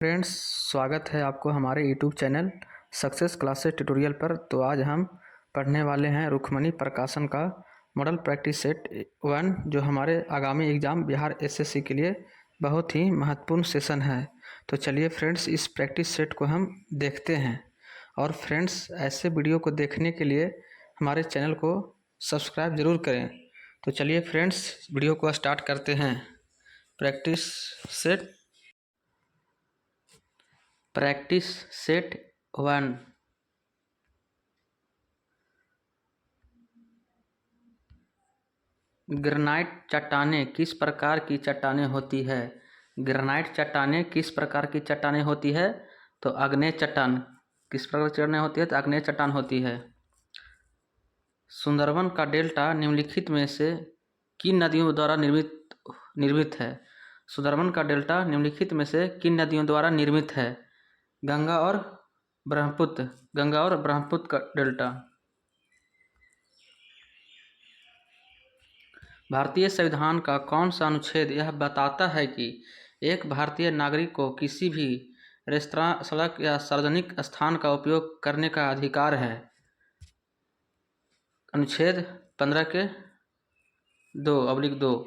Friends, स्वागत है आपको हमारे YouTube channel success classes tutorial पर। तो आज हम पढ़ने वाले हैं रुक्मणी प्रकाशन का मॉडल प्रैक्टिस सेट 1, जो हमारे आगामी एग्ज़ाम बिहार एसएससी के लिए बहुत ही महत्वपूर्ण सेशन है। तो चलिए फ्रेंड्स, इस प्रैक्टिस सेट को हम देखते हैं। और फ्रेंड्स, ऐसे वीडियो को देखने के लिए हमारे चैनल को सब्सक्राइब ज़रूर करें। तो चलिए फ्रेंड्स, वीडियो को स्टार्ट करते हैं। Practice set 1। ग्रेनाइट चट्टानें किस प्रकार की चट्टानें होती है? ग्रेनाइट चट्टानें किस प्रकार की चट्टानें होती है? तो आग्नेय चट्टान। किस प्रकार की चट्टानें होती है? तो आग्नेय चट्टान होती है। सुंदरवन का डेल्टा निम्नलिखित में से किन नदियों द्वारा निर्मित है? सुंदरवन का डेल्टा निम्नलिखित में से किन नदियों द्वारा निर्मित है? गंगा और ब्रह्मपुत्र का डेल्टा। भारतीय संविधान का कौन सा अनुच्छेद यह बताता है कि एक भारतीय नागरिक को किसी भी रेस्तरां, सड़क या सार्वजनिक स्थान का उपयोग करने का अधिकार है? अनुच्छेद 15 के 2/2।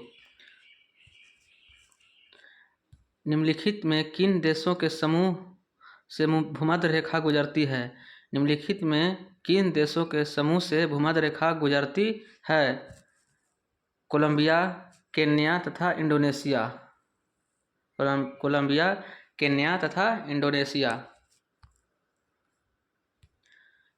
निम्नलिखित में किन देशों के समूह से भूमध्य रेखा गुजरती है? निम्नलिखित में किन देशों के समूह से भूमध्य रेखा गुजरती है? कोलंबिया, केन्या तथा इंडोनेशिया। कोलंबिया, केन्या तथा इंडोनेशिया।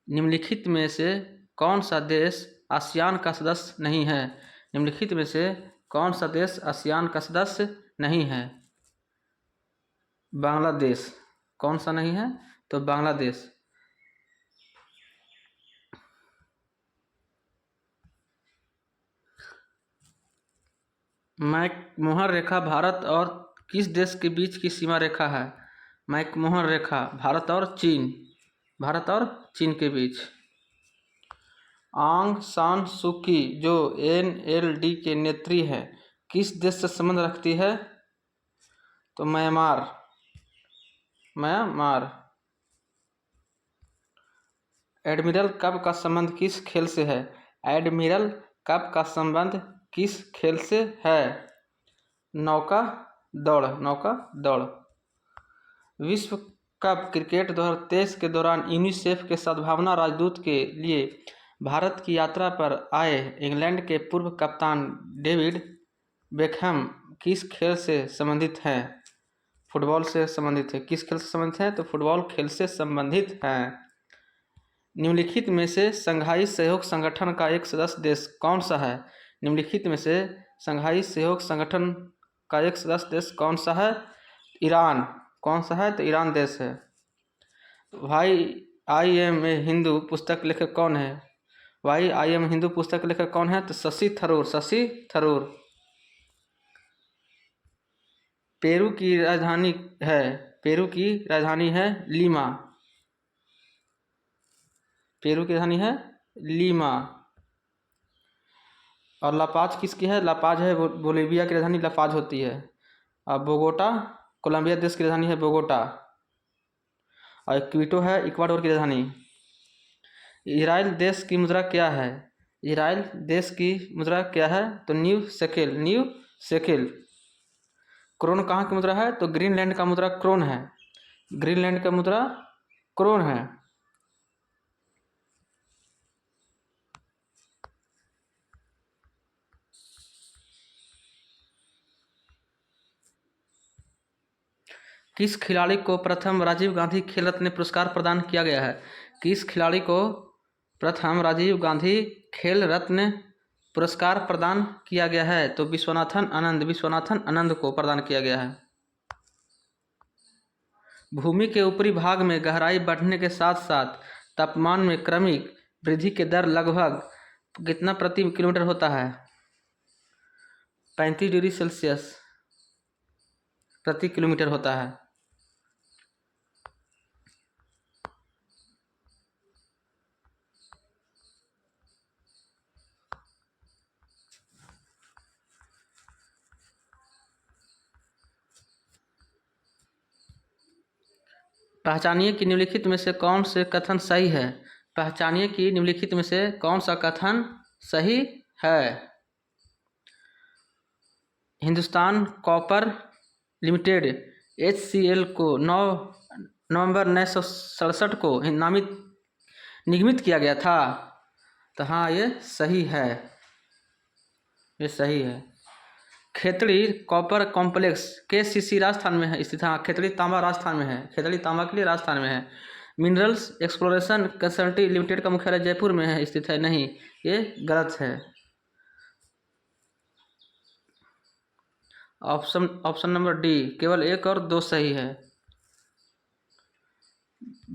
निम्नलिखित में से कौन सा देश आसियान का सदस्य नहीं है? निम्नलिखित में से कौन सा देश आसियान का सदस्य नहीं है? बांग्लादेश। कौन सा नहीं है? तो बांग्लादेश। मैकमोहन रेखा भारत और किस देश के बीच की सीमा रेखा है? मैकमोहन रेखा भारत और चीन के बीच। आंग सान सू की, जो एनएलडी के नेत्री है, किस देश से संबंध रखती है? तो म्यांमार। एडमिरल कप का संबंध किस खेल से है? एडमिरल कप का संबंध किस खेल से है? नौका दौड़। विश्व कप क्रिकेट 2023 के दौरान यूनिसेफ के सद्भावना राजदूत के लिए भारत की यात्रा पर आए इंग्लैंड के पूर्व कप्तान डेविड बेकहम किस खेल से संबंधित हैं? फुटबॉल से संबंधित है। किस खेल से संबंधित है? तो फुटबॉल खेल से संबंधित हैं। निम्नलिखित में से संघाई सहयोग संगठन का एक सदस्य देश कौन सा है? निम्नलिखित में से संघाई सहयोग संगठन का एक सदस्य देश कौन सा है? ईरान। कौन सा है? तो ईरान देश है। Why I am a Hindu पुस्तक लेखक कौन है? वाई आई एम हिंदू पुस्तक लेखक कौन है? तो शशि थरूर। पेरू की राजधानी है लीमा। और लापाज किसकी है? लापाज है बोलीविया की राजधानी लापाज होती है। और बोगोटा कोलंबिया देश की राजधानी है बोगोटा। और क्विटो है इक्वाडोर की राजधानी। इजराइल देश की मुद्रा क्या है? इजराइल देश की मुद्रा क्या है? तो न्यू शेकेल। क्रोन कहाँ की मुद्रा है? तो ग्रीनलैंड का मुद्रा क्रोन है। ग्रीनलैंड का मुद्रा क्रोन है। किस खिलाड़ी को प्रथम राजीव गांधी खेल रत्न पुरस्कार प्रदान किया गया है? किस खिलाड़ी को प्रथम राजीव गांधी खेल रत्न पुरस्कार प्रदान किया गया है? तो विश्वनाथन आनंद को प्रदान किया गया है। भूमि के ऊपरी भाग में गहराई बढ़ने के साथ साथ तापमान में क्रमिक वृद्धि की दर लगभग कितना प्रति किलोमीटर होता है? 35 डिग्री सेल्सियस प्रति किलोमीटर होता है। पहचानिए कि निम्नलिखित में से कौन से कथन सही है। पहचानिए कि निम्नलिखित में से कौन सा कथन सही है। हिंदुस्तान कॉपर लिमिटेड HCL को 9 नवंबर 1967 को निगमित किया गया था। तो हाँ, ये सही है, ये सही है। Khetri copper complex KCC Rajasthan में है स्थित। हाँ, खेतड़ी तांबा राजस्थान में है, खेतड़ी तांबा के लिए राजस्थान में है। मिनरल्स एक्सप्लोरेशन कंसल्टिंग लिमिटेड का मुख्यालय जयपुर में है स्थित है। नहीं, ये गलत है। ऑप्शन नंबर डी, केवल 1 और 2 सही है।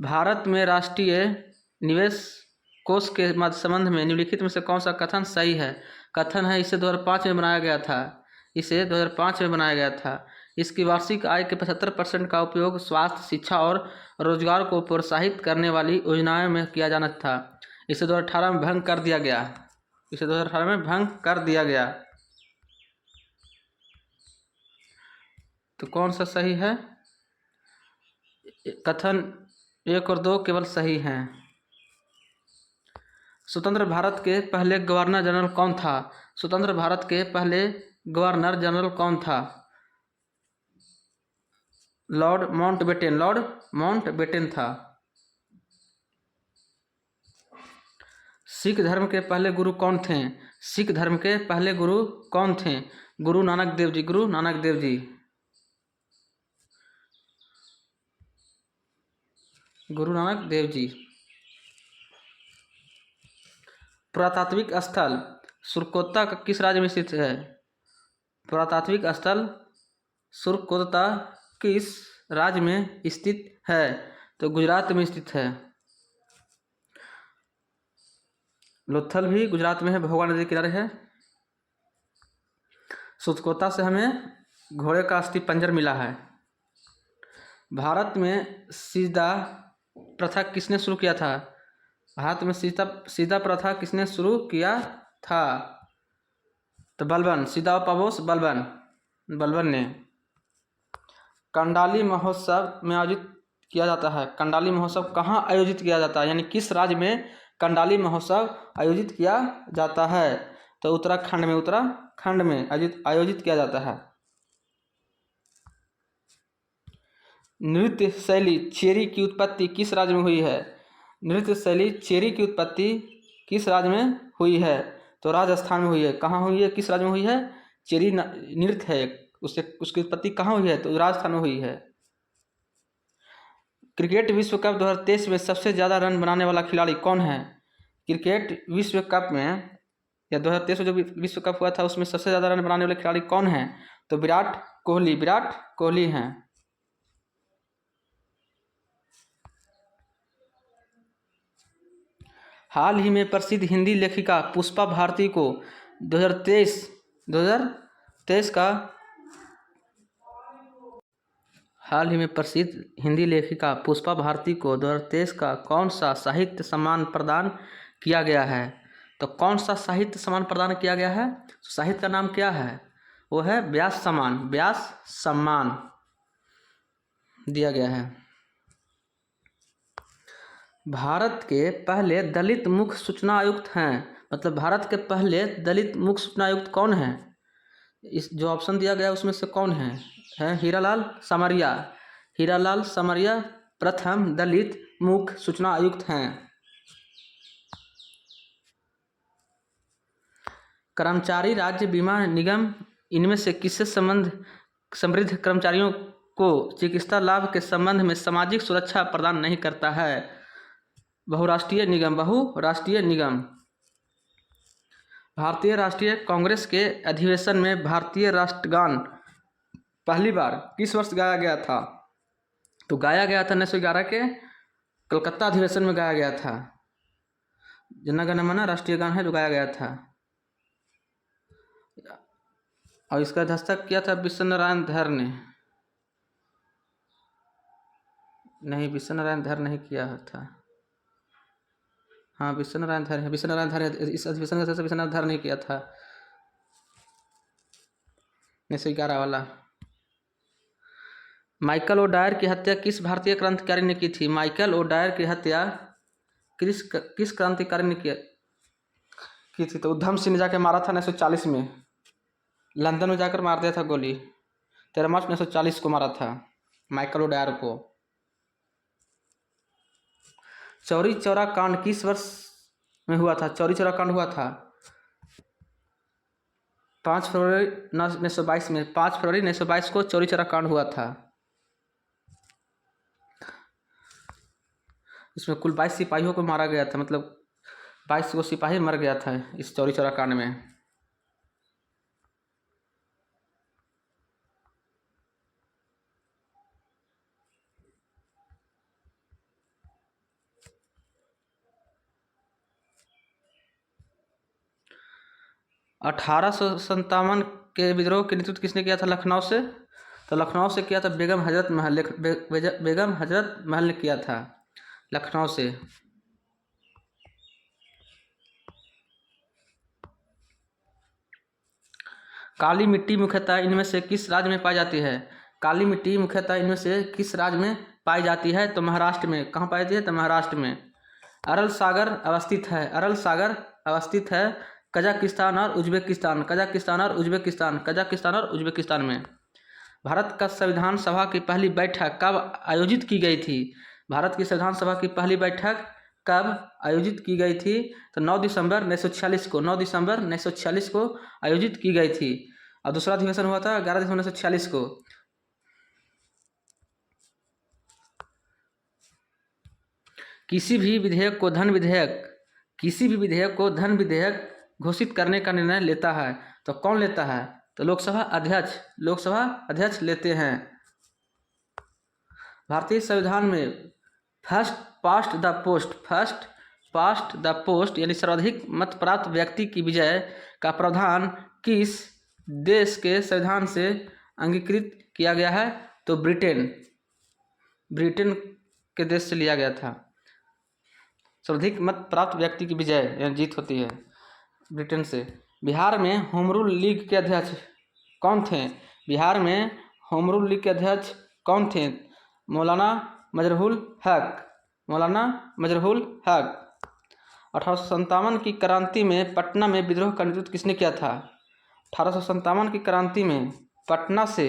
भारत में राष्ट्रीय निवेश कोष के संबंध में निम्नलिखित में से कौन सा कथन सही है। कथन है इसे 2005 में बनाया गया था। इसे 2005 में बनाया गया था। इसकी वार्षिक आय के 75% का उपयोग स्वास्थ्य, शिक्षा और रोजगार को प्रोत्साहित करने वाली योजनाओं में किया जाना था। इसे 2018 में भंग कर दिया गया। इसे 2018 में भंग कर दिया गया। तो कौन सा सही है। कथन 1 और 2 केवल सही हैं। स्वतंत्र भारत के पहले गवर्नर जनरल कौन था। स्वतंत्र भारत के पहले गवर्नर जनरल कौन था। लॉर्ड माउंटबेटन था। सिख धर्म के पहले गुरु कौन थे। सिख धर्म के पहले गुरु कौन थे। गुरु नानक देव जी। गुरु नानक देव जी। गुरु नानक देव जी। पुरातात्विक स्थल सुरकोता किस राज्य में स्थित है। पुरातात्विक स्थल सुरकोता किस राज्य में स्थित है। तो गुजरात में स्थित है। लोथल भी गुजरात में है, भोगा नदी के किनारे है। सुरकोता से हमें घोड़े का अस्थि पंजर मिला है। भारत में सीधा प्रथा किसने शुरू किया था। भारत में सीधा प्रथा किसने शुरू किया था। तो बलबन, सीधा पाबोस बलबन ने। कंडाली महोत्सव में आयोजित किया जाता है। कंडाली महोत्सव कहाँ आयोजित किया जाता है, यानी किस राज्य में कंडाली महोत्सव आयोजित किया जाता है। तो उत्तराखंड में आयोजित किया जाता है। नृत्य शैली चेरी की उत्पत्ति किस राज्य में हुई है। नृत्य शैली चेरी की उत्पत्ति किस राज्य में हुई है। तो राजस्थान में हुई है। कहाँ हुई है, किस राज्य में हुई है। चेरी नृत्य है, उसकी उत्पत्ति कहाँ हुई है। तो राजस्थान में हुई है। क्रिकेट विश्व कप 2023 में सबसे ज़्यादा रन बनाने वाला खिलाड़ी कौन है। क्रिकेट विश्व कप में या 2023 में जो विश्व कप हुआ था उसमें सबसे ज़्यादा रन बनाने वाले खिलाड़ी कौन है। तो विराट कोहली हैं। हाल ही में प्रसिद्ध हिंदी लेखिका पुष्पा भारती को 2023 का हाल ही में प्रसिद्ध हिंदी लेखिका पुष्पा भारती को 2023 का कौन सा साहित्य सम्मान प्रदान किया गया है। तो कौन सा साहित्य सम्मान प्रदान किया गया है। साहित्य का नाम क्या है। वो है व्यास सम्मान दिया गया है। भारत के पहले दलित मुख्य सूचना आयुक्त हैं। मतलब भारत के पहले दलित मुख्य सूचना आयुक्त कौन है। इस जो ऑप्शन दिया गया उसमें से कौन है हीरालाल समरिया प्रथम दलित मुख्य सूचना आयुक्त हैं। कर्मचारी राज्य बीमा निगम इनमें से किससे समृद्ध कर्मचारियों को चिकित्सा लाभ के संबंध में सामाजिक सुरक्षा प्रदान नहीं करता है। बहुराष्ट्रीय निगम। भारतीय राष्ट्रीय कांग्रेस के अधिवेशन में भारतीय राष्ट्रगान पहली बार किस वर्ष गाया गया था। तो गाया गया था 1911 के कलकत्ता अधिवेशन में गाया गया था। जन गण मन राष्ट्रीय गान है जो गाया गया था। और इसका दस्तक किया था विश्व नारायण धर ने। नहीं, विश्व नारायण धर नहीं किया था। हाँ, विश्व नारायण धर है। इस अधिवेशन का विश्व नारायण धर नहीं किया था 1911 वाला। माइकल ओडायर की हत्या किस भारतीय क्रांतिकारी ने की थी? माइकल ओडायर की हत्या किस क्रांतिकारी ने की थी? तो उधम सिंह ने जाके मारा था 1940 में, लंदन में जाकर मार दिया था गोली। 13 मार्च 1940 को मारा था माइकल ओडायर को। चौरी चौरा कांड किस वर्ष में हुआ था? चौरी चौरा कांड हुआ था 5 फरवरी 1922 में। 5 फरवरी 1922 को चौरी चौरा कांड हुआ था। इसमें कुल 22 सिपाहियों को मारा गया था, मतलब 22 को सिपाही मर गया था इस चौरी चौरा कांड में। अठारह के विद्रोह के नेतृत्व किसने किया था लखनऊ से? तो लखनऊ से किया था बेगम हजरत महल। बेगम हजरत महल ने किया था लखनऊ से। काली मिट्टी मुख्यतः इनमें से किस राज्य में पाई जाती है? काली मिट्टी मुख्यतः इनमें से किस राज्य में पाई जाती है? तो महाराष्ट्र में। कहाँ पाई जाती है? तो महाराष्ट्र में। अरल सागर अवस्थित है। अरल सागर अवस्थित है कजाकिस्तान और उज्बेकिस्तान। कजाकिस्तान और उज्बेकिस्तान। कजाकिस्तान और उज्बेकिस्तान में। भारत का संविधान सभा की पहली बैठक कब आयोजित की गई थी? भारत की संविधान सभा की पहली बैठक कब आयोजित की गई थी? तो 9 दिसंबर 1946 को। 9 दिसंबर 1946 को आयोजित की गई थी। और दूसरा अधिवेशन हुआ था 11 दिसंबर 1946 को। किसी भी विधेयक को धन विधेयक घोषित करने का निर्णय लेता है तो कौन लेता है? तो लोकसभा अध्यक्ष लेते हैं। भारतीय संविधान में फर्स्ट पास्ट द पोस्ट यानी सर्वाधिक मत प्राप्त व्यक्ति की विजय का प्रावधान किस देश के संविधान से अंगीकृत किया गया है? तो ब्रिटेन के देश से लिया गया था। सर्वाधिक मत प्राप्त व्यक्ति की विजय यानी जीत होती है ब्रिटेन से। बिहार में होम रूल लीग के अध्यक्ष कौन थे? बिहार में होम रूल लीग के अध्यक्ष कौन थे? मौलाना मजरूल हक। 1857 की क्रांति में पटना में विद्रोह का नेतृत्व किसने किया था? 1857 की क्रांति में पटना से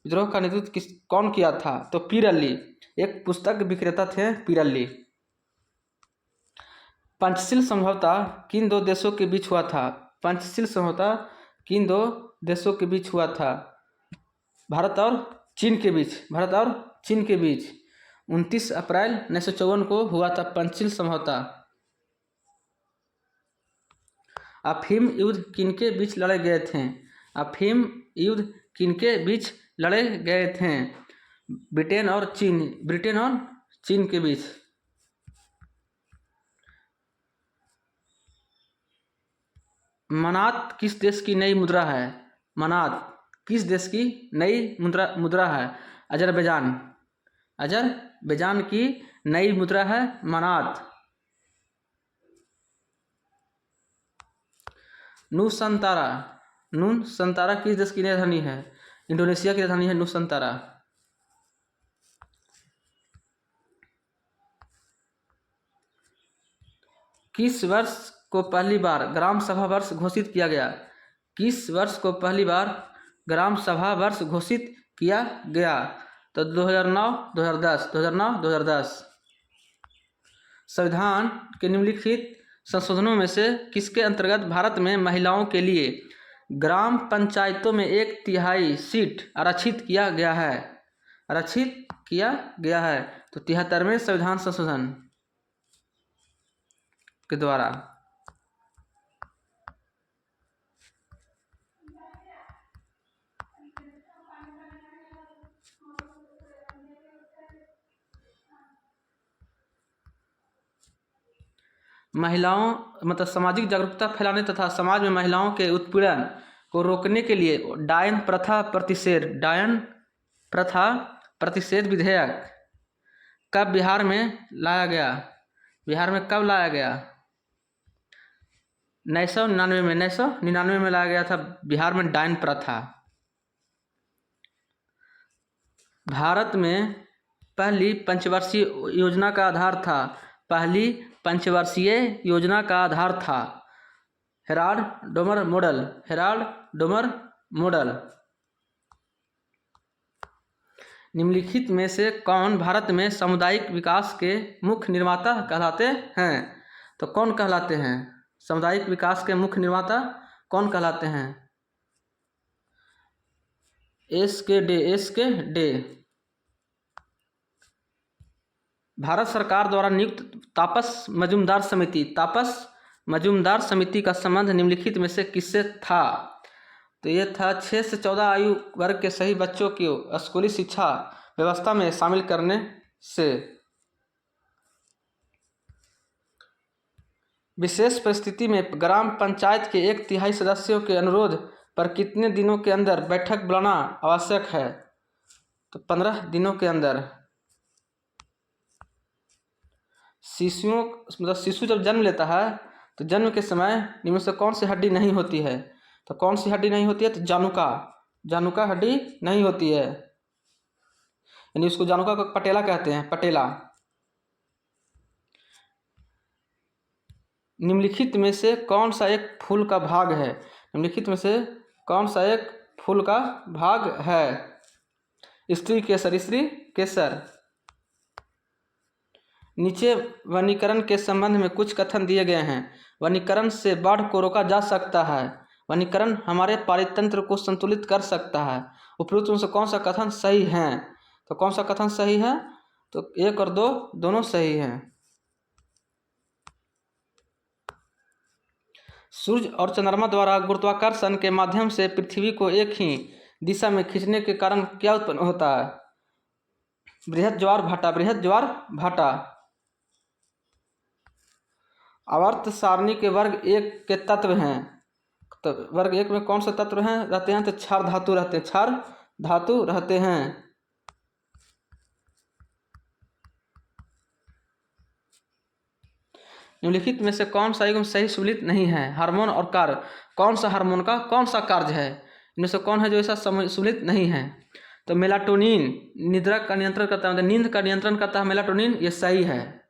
विद्रोह का नेतृत्व कौन किया था? तो पीर अली। एक पुस्तक विक्रेता थे पीर अली। पंचशील समझौता किन दो देशों के बीच हुआ था? पंचशील समझौता किन दो देशों के बीच हुआ था? भारत और चीन के बीच। 29 अप्रैल 1954 को हुआ था पंचशील समझौता। अफीम युद्ध किनके बीच लड़े गए थे? अफीम युद्ध किनके बीच लड़े गए थे? ब्रिटेन और चीन के बीच। मनात किस देश की नई मुद्रा है? मनात किस देश की नई मुद्रा है? अजरबैजान की नई मुद्रा है मनात। नूसंतारा किस देश की राजधानी है? इंडोनेशिया की राजधानी है नूसंतारा। किस वर्ष को पहली बार ग्राम सभा वर्ष घोषित किया गया? किस वर्ष को पहली बार ग्राम सभा वर्ष घोषित किया गया? तो 2009-2010। संविधान के निम्नलिखित संशोधनों में से किसके अंतर्गत भारत में महिलाओं के लिए ग्राम पंचायतों में 1/3 सीट आरक्षित किया गया है? तो 73वें संविधान संशोधन के द्वारा। महिलाओं मतलब सामाजिक जागरूकता फैलाने तथा समाज में महिलाओं के उत्पीड़न को रोकने के लिए डायन प्रथा प्रतिषेध विधेयक कब बिहार में लाया गया? 1999 में लाया गया था बिहार में डायन प्रथा। भारत में पहली पंचवर्षीय योजना का आधार था। पहली पंचवर्षीय योजना का आधार था Herald Domar model. Herald Domar model. निम्नलिखित में से कौन भारत में सामुदायिक विकास के मुख्य निर्माता कहलाते हैं? तो कौन कहलाते हैं सामुदायिक विकास के मुख्य निर्माता? कौन कहलाते हैं? एस के डे। भारत सरकार द्वारा नियुक्त तापस मजूमदार समिति का संबंध निम्नलिखित में से किससे था? तो ये था 6 से 14 आयु वर्ग के सभी बच्चों को स्कूली शिक्षा व्यवस्था में शामिल करने से। विशेष परिस्थिति में ग्राम पंचायत के 1/3 सदस्यों के अनुरोध पर कितने दिनों के अंदर बैठक बुलाना आवश्यक है? तो 15 दिनों के अंदर। शिशु जब जन्म लेता है तो जन्म के समय इनमें से कौन सी हड्डी नहीं होती है? तो कौन सी हड्डी नहीं होती है? तो जानुका हड्डी नहीं होती है, यानी उसको जानुका को पटेला कहते हैं, पटेला। निम्नलिखित में से कौन सा एक फूल का भाग है? निम्नलिखित में से कौन सा एक फूल का भाग है? स्त्री केसर। नीचे वनीकरण के संबंध में कुछ कथन दिए गए हैं। वनीकरण से बाढ़ को रोका जा सकता है। वनीकरण हमारे पारितंत्र को संतुलित कर सकता है। उपरोक्त में से कौन सा कथन सही है? तो कौन सा कथन सही है? तो 1 और 2 दोनों सही हैं। सूर्य और चंद्रमा द्वारा गुरुत्वाकर्षण के माध्यम से पृथ्वी को एक ही दिशा में खींचने के कारण क्या उत्पन्न होता है? बृहद ज्वार भाटा। आवर्त सारणी के वर्ग 1 के तत्व हैं। तो वर्ग 1 में कौन से तत्व रहते हैं? तो क्षार धातु रहते हैं। निम्नलिखित में से कौन सा एवं सही सुमेलित नहीं है? हार्मोन और कार्य। कौन सा हार्मोन का कौन सा कार्य है? इनमें से कौन है जो ऐसा सुमेलित नहीं है? तो मेलाटोनिन निद्रा का नियंत्रण करता है, मतलब नींद का नियंत्रण करता है मेलाटोनिन, ये सही है।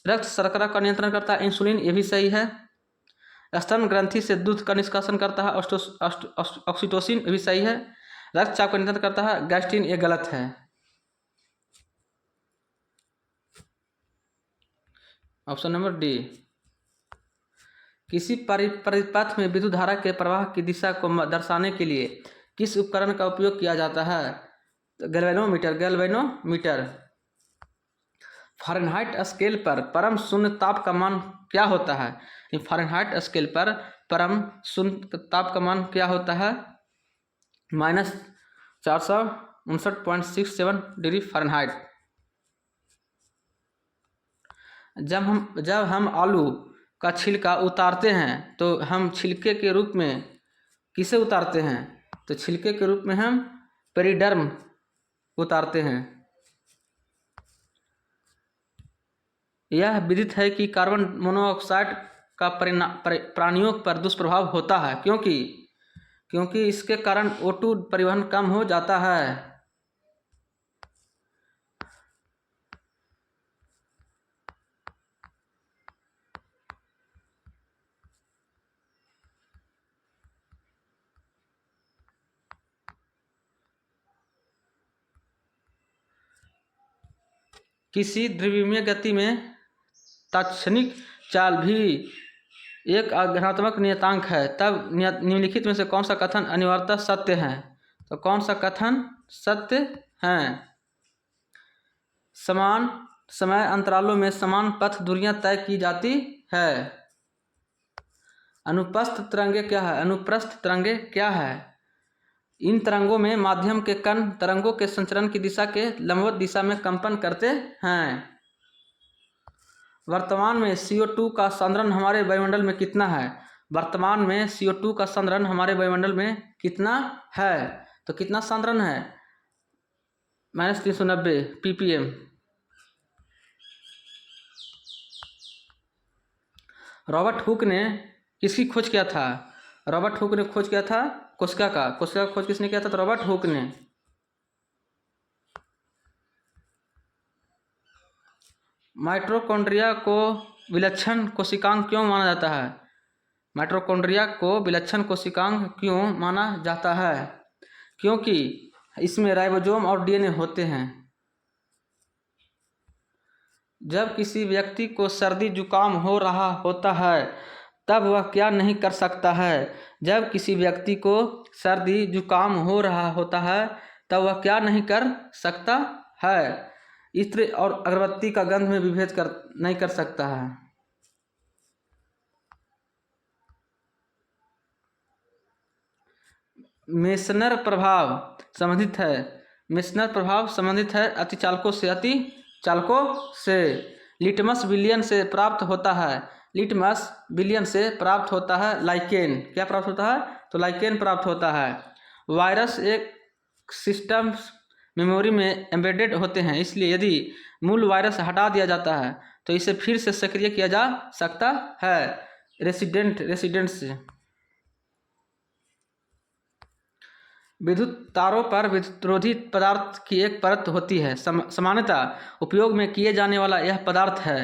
रक्त शर्करा का नियंत्रण करता है इंसुलिन, ये भी सही है। स्तन ग्रंथि से दूध का निष्कासन करता है ऑक्सीटोसिन, ये भी सही है। रक्तचाप का नियंत्रण करता है गैस्ट्रिन, ये गलत है। Option number D. किसी परिपथ में विद्युत धारा के प्रवाह की दिशा को दर्शाने के लिए किस उपकरण का उपयोग किया जाता है? तो गैल्वेनोमीटर। फ़ारेनहाइट स्केल पर परम शून्य ताप का मान क्या होता है? फ़ारेनहाइट स्केल पर परम शून्य ताप का मान क्या होता है? -459.67 डिग्री फ़ारेनहाइट। जब हम आलू का छिलका उतारते हैं तो हम छिलके के रूप में किसे उतारते हैं? तो छिलके के रूप में हम पेरिडर्म उतारते हैं। यह विदित है कि कार्बन मोनोऑक्साइड का प्राणियों पर दुष्प्रभाव होता है, क्योंकि इसके कारण O2 परिवहन कम हो जाता है। किसी द्रव्यमान गति में तात्क्षणिक चाल भी एक घनात्मक नियतांक है, तब निम्नलिखित में से कौन सा कथन अनिवार्यतः सत्य है? तो कौन सा कथन सत्य है? समान समय अंतरालों में समान पथ दूरियां तय की जाती है। अनुप्रस्थ तरंगे क्या है? इन तरंगों में माध्यम के कण तरंगों के संचरण की दिशा के लंबवत दिशा में कंपन करते हैं। वर्तमान में CO2 का सांद्रण हमारे वायुमंडल में कितना है? वर्तमान में CO2 का सांद्रण हमारे वायुमंडल में कितना है? तो कितना सांद्रण है? -390 ppm। रॉबर्ट हुक ने किसकी खोज किया था? रॉबर्ट हुक ने खोज किया था कोशिका का। कोशिका का खोज किसने किया था? तो रॉबर्ट हुक ने। माइटोकॉन्ड्रिया को विलक्षण कोशिकांग क्यों माना जाता है? माइटोकॉन्ड्रिया को विलक्षण कोशिकांग क्यों माना जाता है? क्योंकि इसमें राइबोसोम और डीएनए होते हैं। जब किसी व्यक्ति को सर्दी जुकाम हो रहा होता है तब वह क्या नहीं कर सकता है? जब किसी व्यक्ति को सर्दी जुकाम हो रहा होता है तब वह क्या नहीं कर सकता है? इत्र और अगरबत्ती का गंध में विभेद नहीं कर सकता है। मेसनर प्रभाव संबंधित है। मेसनर प्रभाव संबंधित है अतिचालकों से। लिटमस विलियन से प्राप्त होता है। लिटमस विलियन से प्राप्त होता है लाइकेन। क्या प्राप्त होता है? तो लाइकेन प्राप्त होता है। वायरस एक सिस्टम मेमोरी में एम्बेडेड होते हैं, इसलिए यदि मूल वायरस हटा दिया जाता है तो इसे फिर से सक्रिय किया जा सकता है रेसिडेंट से। विद्युत तारों पर विद्युतरोधी पदार्थ की एक परत होती है। सामान्यतः उपयोग में किए जाने वाला यह पदार्थ है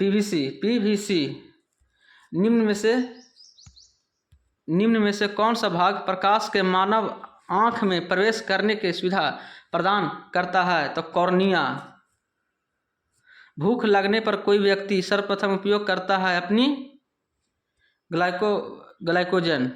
पीवीसी। निम्न में से कौन सा भाग प्रकाश के मानव आँख में प्रवेश करने की सुविधा प्रदान करता है? तो कॉर्निया। भूख लगने पर कोई व्यक्ति सर्वप्रथम उपयोग करता है अपनी ग्लाइकोजन।